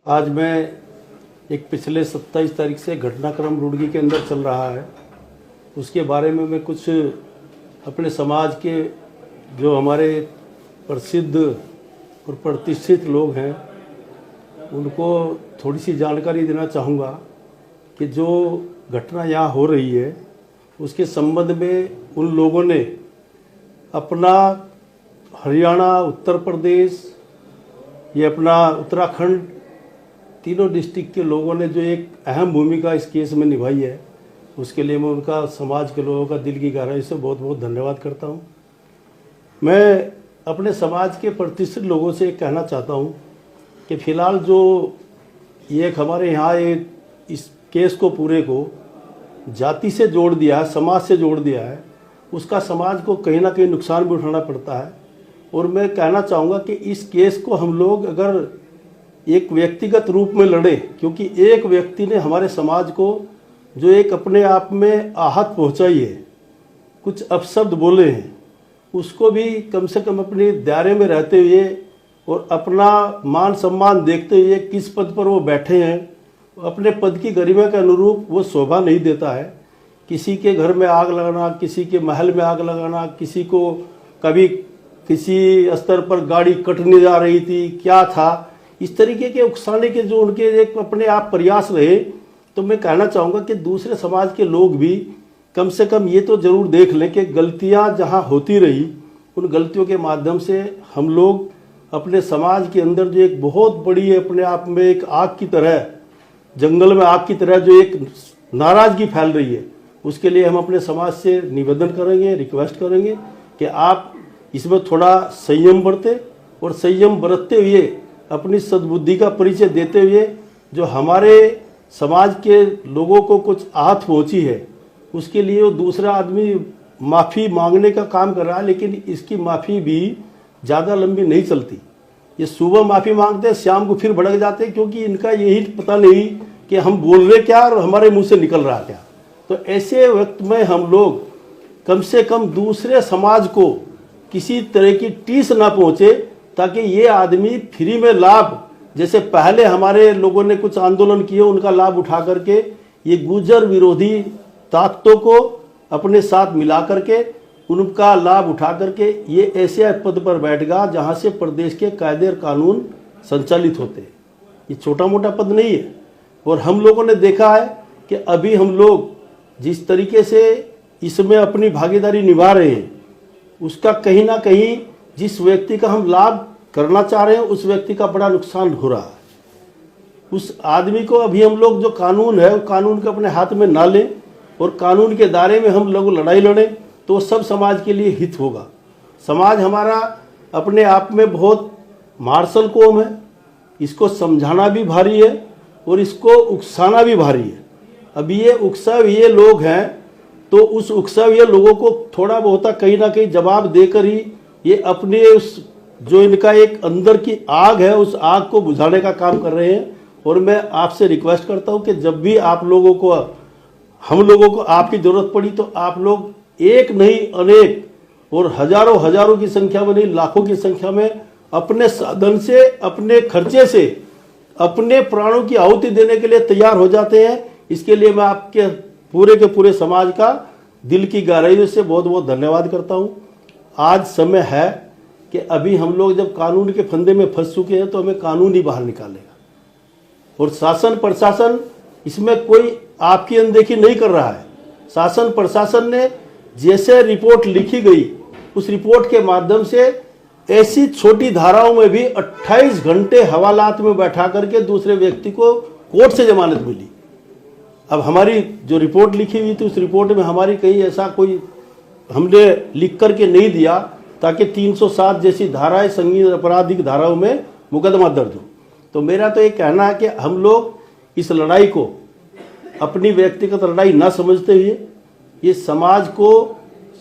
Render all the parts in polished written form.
आज मैं एक पिछले 27 तारीख से घटनाक्रम रुड़की के अंदर चल रहा है, उसके बारे में मैं कुछ अपने समाज के जो हमारे प्रसिद्ध और प्रतिष्ठित लोग हैं उनको थोड़ी सी जानकारी देना चाहूँगा कि जो घटना यहाँ हो रही है उसके संबंध में उन लोगों ने अपना हरियाणा, उत्तर प्रदेश, ये अपना उत्तराखंड, तीनों डिस्ट्रिक्ट के लोगों ने जो एक अहम भूमिका इस केस में निभाई है, उसके लिए मैं उनका, समाज के लोगों का दिल की गहराई से बहुत बहुत धन्यवाद करता हूँ। मैं अपने समाज के प्रतिष्ठित लोगों से कहना चाहता हूँ कि फ़िलहाल जो ये हमारे यहाँ इस केस को पूरे को जाति से जोड़ दिया है, समाज से जोड़ दिया है, उसका समाज को कहीं ना कहीं नुकसान भी उठाना पड़ता है। और मैं कहना चाहूँगा कि इस केस को हम लोग अगर एक व्यक्तिगत रूप में लड़े, क्योंकि एक व्यक्ति ने हमारे समाज को जो एक अपने आप में आहत पहुंचाई है, कुछ अपशब्द बोले हैं, उसको भी कम से कम अपने दायरे में रहते हुए और अपना मान सम्मान देखते हुए किस पद पर वो बैठे हैं, अपने पद की गरिमा के अनुरूप वो शोभा नहीं देता है। किसी के घर में आग लगाना, किसी के महल में आग लगाना, किसी को कभी किसी स्तर पर गाड़ी कटने जा रही थी, क्या था, इस तरीके के उकसाने के जो उनके एक अपने आप प्रयास रहे, तो मैं कहना चाहूँगा कि दूसरे समाज के लोग भी कम से कम ये तो ज़रूर देख लें कि गलतियाँ जहाँ होती रही, उन गलतियों के माध्यम से हम लोग अपने समाज के अंदर जो एक बहुत बड़ी अपने आप में एक आग की तरह, जंगल में आग की तरह जो एक नाराज़गी फैल रही है, उसके लिए हम अपने समाज से निवेदन करेंगे, रिक्वेस्ट करेंगे कि आप इसमें थोड़ा संयम बरतें और संयम बरतते हुए अपनी सद्बुद्धि का परिचय देते हुए जो हमारे समाज के लोगों को कुछ आहत पहुंची है, उसके लिए वो दूसरा आदमी माफ़ी मांगने का काम कर रहा है, लेकिन इसकी माफ़ी भी ज़्यादा लंबी नहीं चलती। ये सुबह माफ़ी मांगते हैं, शाम को फिर भड़क जाते हैं, क्योंकि इनका यही पता नहीं कि हम बोल रहे क्या और हमारे मुंह से निकल रहा क्या। तो ऐसे वक्त में हम लोग कम से कम दूसरे समाज को किसी तरह की टीस ना पहुँचे, ताकि ये आदमी फ्री में लाभ, जैसे पहले हमारे लोगों ने कुछ आंदोलन किए, उनका लाभ उठा करके ये गुर्जर विरोधी ताकतों को अपने साथ मिला करके उनका लाभ उठा करके ये ऐसे पद पर बैठेगा जहाँ से प्रदेश के कायदे और कानून संचालित होते हैं। ये छोटा मोटा पद नहीं है। और हम लोगों ने देखा है कि अभी हम लोग जिस तरीके से इसमें अपनी भागीदारी निभा रहे हैं, उसका कहीं ना कहीं जिस व्यक्ति का हम लाभ करना चाह रहे हैं, उस व्यक्ति का बड़ा नुकसान हो रहा है। उस आदमी को अभी हम लोग जो कानून है, वो कानून को अपने हाथ में ना लें और कानून के दायरे में हम लोग लड़ाई लड़ें, तो सब समाज के लिए हित होगा। समाज हमारा अपने आप में बहुत मार्शल कौम है, इसको समझाना भी भारी है और इसको उकसाना भी भारी है। अब ये उकसा हुए लोग हैं, तो उस उकसा हुए लोगों को थोड़ा बहुत कहीं ना कहीं जवाब देकर ही ये अपने उस जो इनका एक अंदर की आग है, उस आग को बुझाने का काम कर रहे हैं। और मैं आपसे रिक्वेस्ट करता हूं कि जब भी आप लोगों को, हम लोगों को आपकी ज़रूरत पड़ी, तो आप लोग एक नहीं अनेक और हजारों हजारों की संख्या में नहीं, लाखों की संख्या में अपने साधन से, अपने खर्चे से, अपने प्राणों की आहुति देने के लिए तैयार हो जाते हैं। इसके लिए मैं आपके पूरे के पूरे समाज का दिल की गहराई से बहुत बहुत धन्यवाद करता हूँ। आज समय है कि अभी हम लोग जब कानून के फंदे में फंस चुके हैं, तो हमें कानून ही बाहर निकालेगा। और शासन प्रशासन इसमें कोई आपकी अनदेखी नहीं कर रहा है। शासन प्रशासन ने जैसे रिपोर्ट लिखी गई, उस रिपोर्ट के माध्यम से ऐसी छोटी धाराओं में भी 28 घंटे हवालात में बैठा करके दूसरे व्यक्ति को कोर्ट से जमानत मिली। अब हमारी जो रिपोर्ट लिखी हुई थी, उस रिपोर्ट में हमारी कहीं ऐसा कोई हमने लिख करके नहीं दिया ताकि 307 जैसी धाराएं, संगीन आपराधिक धाराओं में मुकदमा दर्ज हो। तो मेरा तो ये कहना है कि हम लोग इस लड़ाई को अपनी व्यक्तिगत लड़ाई ना समझते हुए ये समाज को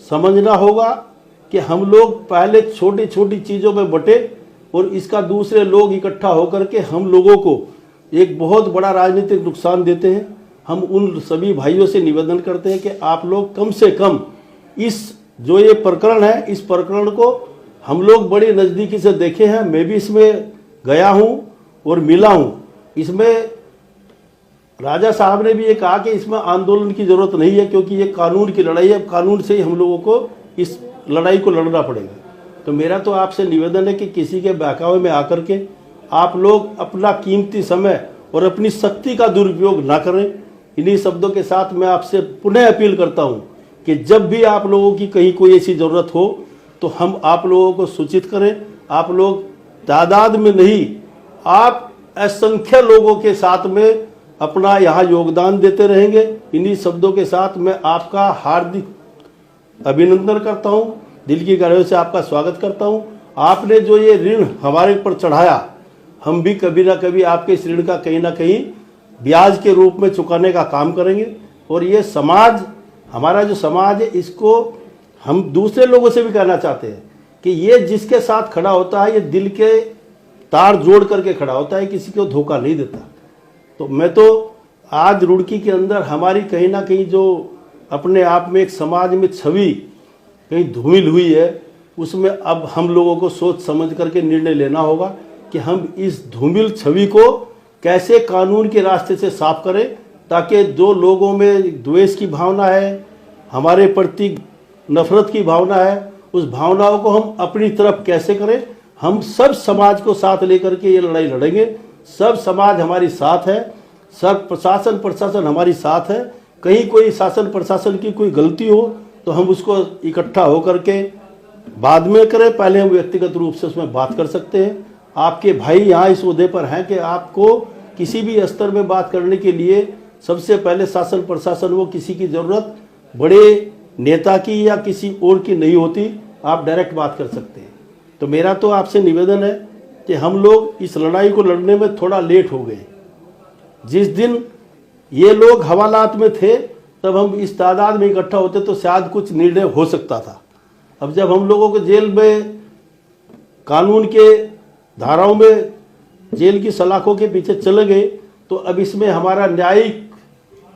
समझना होगा कि हम लोग पहले छोटी छोटी चीज़ों में बटे और इसका दूसरे लोग इकट्ठा होकर के हम लोगों को एक बहुत बड़ा राजनीतिक नुकसान देते हैं। हम उन सभी भाइयों से निवेदन करते हैं कि आप लोग कम से कम इस जो ये प्रकरण है, इस प्रकरण को हम लोग बड़ी नज़दीकी से देखे हैं। मैं भी इसमें गया हूँ और मिला हूँ। इसमें राजा साहब ने भी ये कहा कि इसमें आंदोलन की जरूरत नहीं है, क्योंकि ये कानून की लड़ाई है, कानून से ही हम लोगों को इस लड़ाई को लड़ना पड़ेगा। तो मेरा तो आपसे निवेदन है कि किसी के बहकावे में आकर के आप लोग अपना कीमती समय और अपनी शक्ति का दुरुपयोग ना करें। इन्हीं शब्दों के साथ मैं आपसे पुनः अपील करता हूं कि जब भी आप लोगों की कहीं कोई ऐसी ज़रूरत हो तो हम आप लोगों को सूचित करें। आप लोग तादाद में नहीं, आप असंख्य लोगों के साथ में अपना यहाँ योगदान देते रहेंगे। इन्हीं शब्दों के साथ मैं आपका हार्दिक अभिनंदन करता हूँ, दिल की गहराइयों से आपका स्वागत करता हूँ। आपने जो ये ऋण हमारे ऊपर चढ़ाया, हम भी कभी ना कभी आपके इस ऋण का कहीं ना कहीं ब्याज के रूप में चुकाने का काम करेंगे। और ये समाज, हमारा जो समाज है, इसको हम दूसरे लोगों से भी कहना चाहते हैं कि ये जिसके साथ खड़ा होता है, ये दिल के तार जोड़ करके खड़ा होता है, किसी को धोखा नहीं देता। तो मैं तो आज रुड़की के अंदर हमारी कहीं ना कहीं जो अपने आप में एक समाज में छवि कहीं धूमिल हुई है, उसमें अब हम लोगों को सोच समझ करके निर्णय लेना होगा कि हम इस धूमिल छवि को कैसे कानून के रास्ते से साफ करें, ताकि जो लोगों में द्वेष की भावना है, हमारे प्रति नफरत की भावना है, उस भावनाओं को हम अपनी तरफ कैसे करें। हम सब समाज को साथ लेकर के ये लड़ाई लड़ेंगे। सब समाज हमारी साथ है, सब प्रशासन हमारी साथ है। कहीं कोई शासन प्रशासन की कोई गलती हो तो हम उसको इकट्ठा होकर के बाद में करें, पहले हम व्यक्तिगत रूप से उसमें बात कर सकते हैं। आपके भाई यहाँ इस ओहदे पर हैं कि आपको किसी भी स्तर में बात करने के लिए सबसे पहले शासन प्रशासन, वो किसी की ज़रूरत बड़े नेता की या किसी और की नहीं होती, आप डायरेक्ट बात कर सकते हैं। तो मेरा तो आपसे निवेदन है कि हम लोग इस लड़ाई को लड़ने में थोड़ा लेट हो गए। जिस दिन ये लोग हवालात में थे तब हम इस तादाद में इकट्ठा होते तो शायद कुछ निर्णय हो सकता था। अब जब हम लोगों को जेल में कानून के धाराओं में जेल की सलाखों के पीछे चले गए, तो अब इसमें हमारा न्यायिक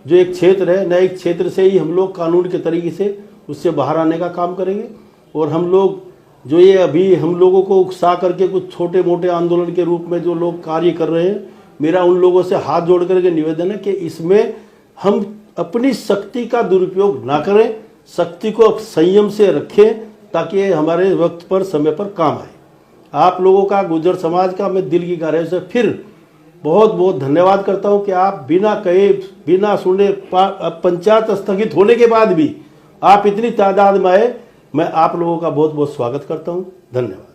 जो एक क्षेत्र है, न्यायिक क्षेत्र से ही हम लोग कानून के तरीके से उससे बाहर आने का काम करेंगे। और हम लोग जो ये अभी हम लोगों को उकसा करके कुछ छोटे मोटे आंदोलन के रूप में जो लोग कार्य कर रहे हैं, मेरा उन लोगों से हाथ जोड़ करके निवेदन है कि इसमें हम अपनी शक्ति का दुरुपयोग ना करें, शक्ति को संयम से रखें, ताकि ये वक्त पर समय पर काम आए। आप लोगों का, गुर्जर समाज का मैं दिल की गहराई से फिर बहुत बहुत धन्यवाद करता हूं कि आप बिना कहे, बिना सुने, पंचायत स्थगित होने के बाद भी आप इतनी तादाद में आए। मैं आप लोगों का बहुत बहुत स्वागत करता हूं। धन्यवाद।